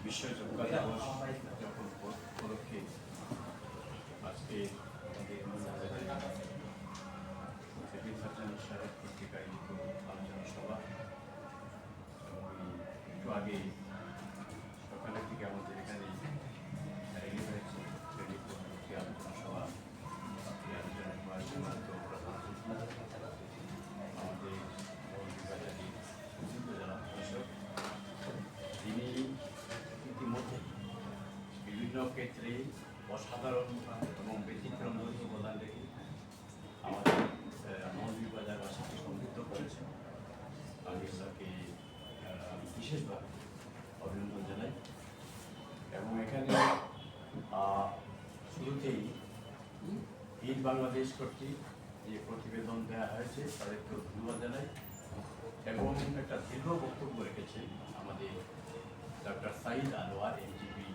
বিশ্ব যোগা দিবস যখন উপলক্ষে আজকে আমাদের সিভিল সার্জন ইশারত পত্রিকা আয়োজিত আলোচনা সভা এবং একটু আগে সকালের দিকে আমাদের এখানে র্যালি হয়েছে র্যালি পরবর্তী আলোচনা সভা এই আলোচনা সভার সীমান্ত প্রধান আমাদের মৌলভীবাজারী জেলা প্রশাসক তিনি ইতিমধ্যে বিভিন্ন ক্ষেত্রে অসাধারণ এবং ব্যতিক্রমধর্মী অবদান রেখে আমাদের মৌলভীবাজারবাসীকে সমৃদ্ধ করেছেন। আমি তাকে বিশেষভাবে অভিনন্দন জানাই এবং এখানে শুরুতেই ঈদ বাংলাদেশ কর্তৃক যে প্রতিবেদন দেওয়া হয়েছে তাদেরকে ধন্যবাদ জানাই এবং একটা দীর্ঘ বক্তব্য রেখেছেন আমাদের ডক্টর সাইদ আনোয়ার এনজিপি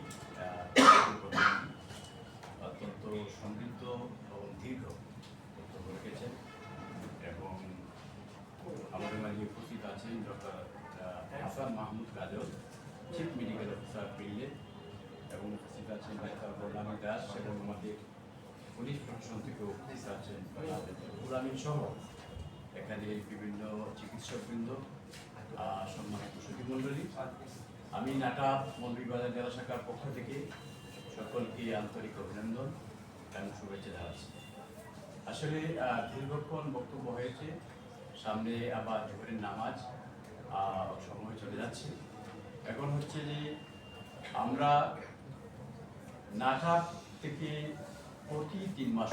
অত্যন্ত সমৃদ্ধ এবং দীর্ঘ বক্তব্য রেখেছেন এবং আমাদের মাঝে উপস্থিত আছেন ডক্টর হাসান মাহমুদ কাজল চিফ মেডিকেল অফিসার পিলে এবং উপস্থিত আছেন ডাক্তার বর্ণালী দাস এবং আমাদের পুলিশ প্রশাসন থেকেও উপস্থিত আছেন পুরামিন সহ এখানে বিভিন্ন চিকিৎসকবৃন্দ সম্মানিত সুধীমণ্ডলী। আমি নাটা মৌলভীবাজার জেলা শাখার পক্ষ থেকে সকলকে আন্তরিক অভিনন্দন এবং শুভেচ্ছা জানাচ্ছি। আসলে দীর্ঘক্ষণ বক্তব্য হয়েছে, সামনে আবার জোহরের নামাজ সময় চলে যাচ্ছে। এখন হচ্ছে যে আমরা নাটা থেকে প্রতি 3 মাস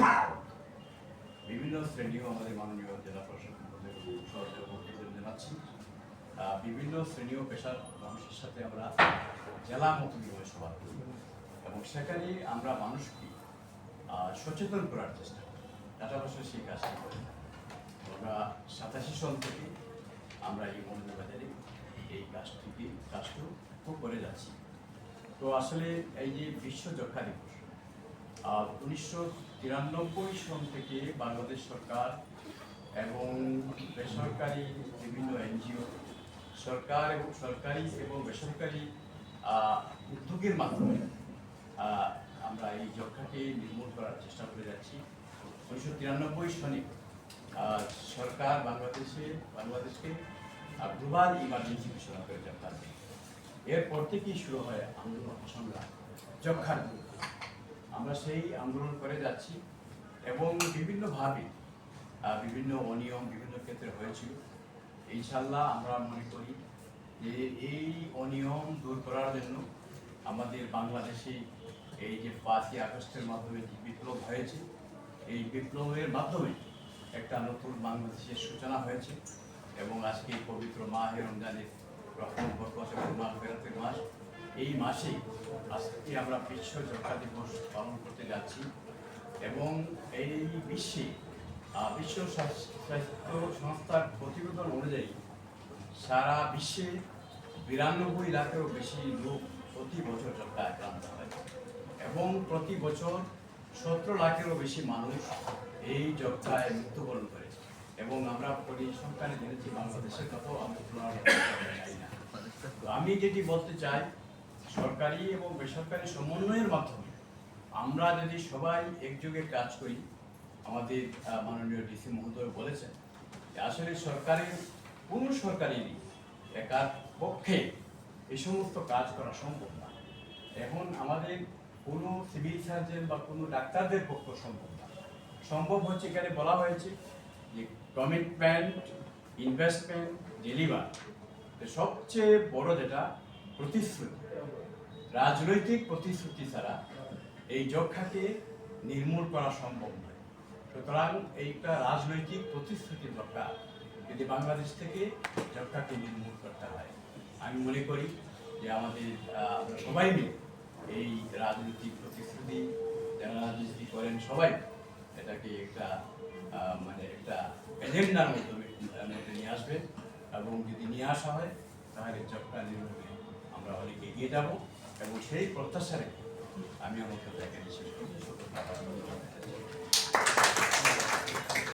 বিভিন্ন শ্রেণীও আমাদের মাননীয় জেলা প্রশাসক বক্তব্য জানাচ্ছি। বিভিন্ন শ্রেণী ও পেশার মানুষের সাথে আমরা জেলা মতো বিনিময় সভা করি এবং সেখানে আমরা মানুষকে সচেতন করার চেষ্টা করি। টাটা বছর সেই কাজটি করি। আমরা 87 সন থেকে আমরা এই মৌলভীবাজারে এই কাজটুকু করে যাচ্ছি। তো আসলে এই যে বিশ্ব যক্ষ্মা দিবস 1993 সন থেকে বাংলাদেশ সরকার এবং বেসরকারি বিভিন্ন এনজিও সরকার এবং সরকারি এবং বেসরকারি উদ্যোগের মাধ্যমে আমরা এই যক্ষ্মাকে নির্মূল করার চেষ্টা করে যাচ্ছি। 1993 সনে সরকার বাংলাদেশকে গ্লোবাল ইমার্জেন্সি ঘোষণা করে যক্ষ্মা। এরপর থেকেই শুরু হয় আন্দোলন সংগ্রাম যক্ষ্মার। আমরা সেই আন্দোলন করে যাচ্ছি এবং বিভিন্নভাবে বিভিন্ন অনিয়ম বিভিন্ন ক্ষেত্রে হয়েছিল। ইনশাল্লাহ আমরা মনে করি যে এই অনিয়ম দূর করার জন্য আমাদের বাংলাদেশে এই যে 5ই আগস্টের মাধ্যমে যে বিপ্লব হয়েছে, এই বিপ্লবের মাধ্যমে একটা নতুন বাংলাদেশের সূচনা হয়েছে এবং আজকে পবিত্র মাহে রমজানের প্রথম বরকত এবং মাগফিরাতের মাস। এই মাসে আজকে আমরা বিশ্ব যক্ষ্মা দিবস পালন করতে যাচ্ছি এবং এই বিশ্ব স্বাস্থ্য সংস্থার প্রতিবেদন অনুযায়ী সারা বিশ্বে 92 লাখেরও বেশি লোক প্রতি বছর যক্ষ্মা আক্রান্ত হয় এবং প্রতি বছর 17 লাখেরও বেশি মানুষ এই যক্ষ্মায় মৃত্যুবরণ করে এবং আমরা পরিসংখ্যানে জেনেছি বাংলাদেশের কথাও আমি চাই না। তো আমি যেটি বলতে চাই, সরকারি এবং বেসরকারি সমন্বয়ের মাধ্যমে আমরা যদি সবাই একযোগে কাজ করি, আমাদের মাননীয় ডিসি মহোদয় বলেছেন যে আসলে কোনো সরকারেরই একার পক্ষে এই সমস্ত কাজ করা সম্ভব না। এখন আমাদের কোনো সিভিল সার্জন বা কোনো ডাক্তারদের পক্ষে সম্ভব না। সম্ভব হচ্ছে এখানে বলা হয়েছে যে কমিটমেন্ট, ইনভেস্টমেন্ট, ডেলিভার। সবচেয়ে বড় যেটা প্রতিশ্রুতি, রাজনৈতিক প্রতিশ্রুতি ছাড়া এই যক্ষ্মাকে নির্মূল করা সম্ভব নয়। সুতরাং এইটা রাজনৈতিক প্রতিশ্রুতি দরকার যদি বাংলাদেশ থেকে যক্ষ্মাকে নির্মূল করতে হয়। আমি মনে করি যে আমাদের সবাই মিলে এই রাজনৈতিক প্রতিশ্রুতি যারা রাজনীতি করেন সবাই এটাকে একটা একটা এজেন্ডার মধ্যে নিয়ে আসবেন এবং যদি নিয়ে আসা হয় তাহলে যক্ষ্মা নির্মূলে আমরা অনেক এগিয়ে যাব এবং সেই প্রত্যাশা রেখে আমি আমার কথা এখানে শেষ করছি।